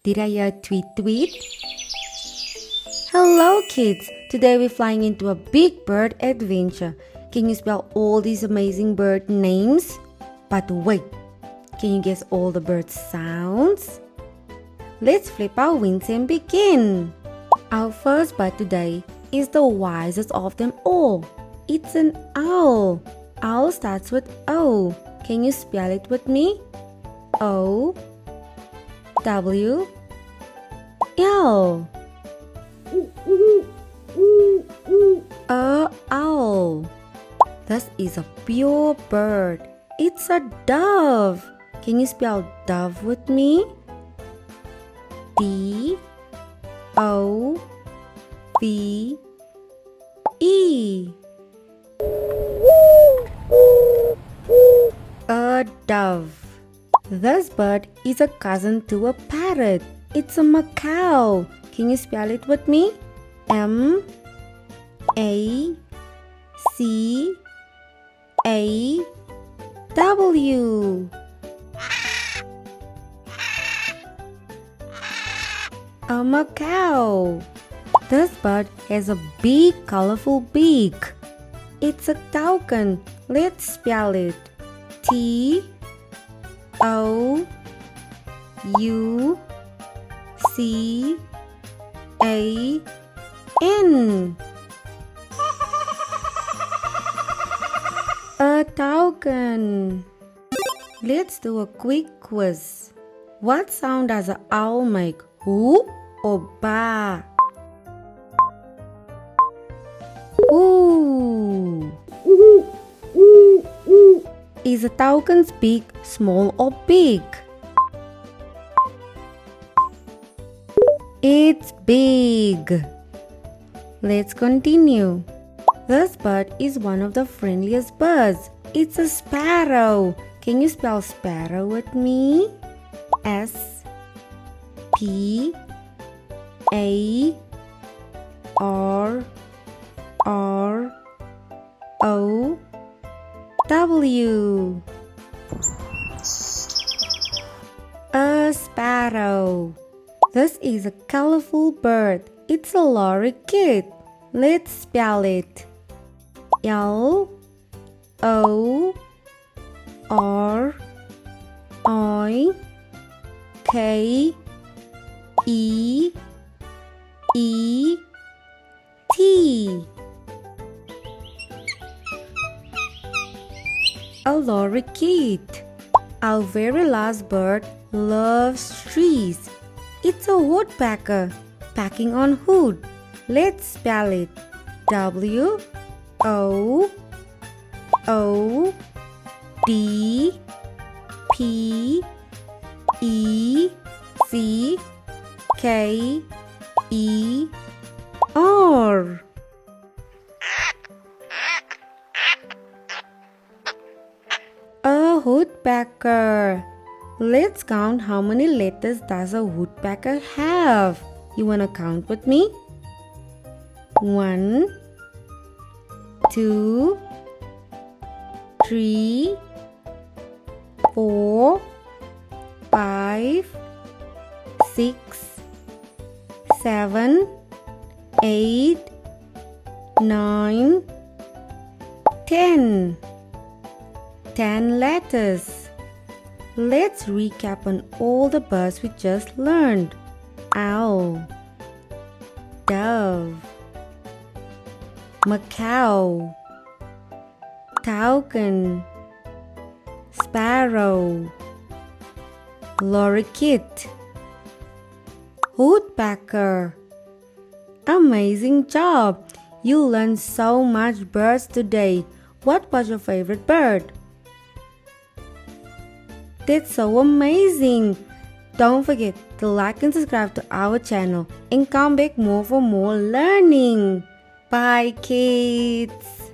Did I hear tweet tweet? Hello kids! Today we're flying into a big bird adventure. Can you spell all these amazing bird names? But wait, can you guess all the bird sounds? Let's flip our wings and begin. Our first bird today is the wisest of them all. It's an owl. Owl starts with O. Can you spell it with me? O W L. A owl. This is a pure bird. It's a dove. Can you spell dove with me? D O V E. A dove. This bird is a cousin to a parrot. It's a macaw. Can you spell it with me? M A C A W. A macaw. This bird has a big colorful beak. It's a toucan. Let's spell it. T O U C A N. A toucan. Let's do a quick quiz. What sound does an owl make? Who or ba? Ooh. Is a toucan's beak small or big? It's big. Let's continue. This bird is one of the friendliest birds. It's a sparrow. Can you spell sparrow with me? S P A R R O W. A sparrow. This is a colorful bird. It's a lorikeet. Let's spell it. L O R I K E E T. A lorikeet. Our very last bird loves trees. It's a woodpecker packing on wood. Let's spell it. W O O D P E C K E R. A woodpecker. Let's count how many letters does a woodpecker have. You wanna count with me? 1 2 3 4 5 6 7 8 9 10. 10 letters. Let's recap on all the birds we just learned. Owl, dove, macaw, toucan, sparrow, lorikeet, woodpecker. Amazing job! You learned so much birds today. What was your favorite bird? That's so amazing! Don't forget to like and subscribe to our channel and come back more for more learning. Bye kids!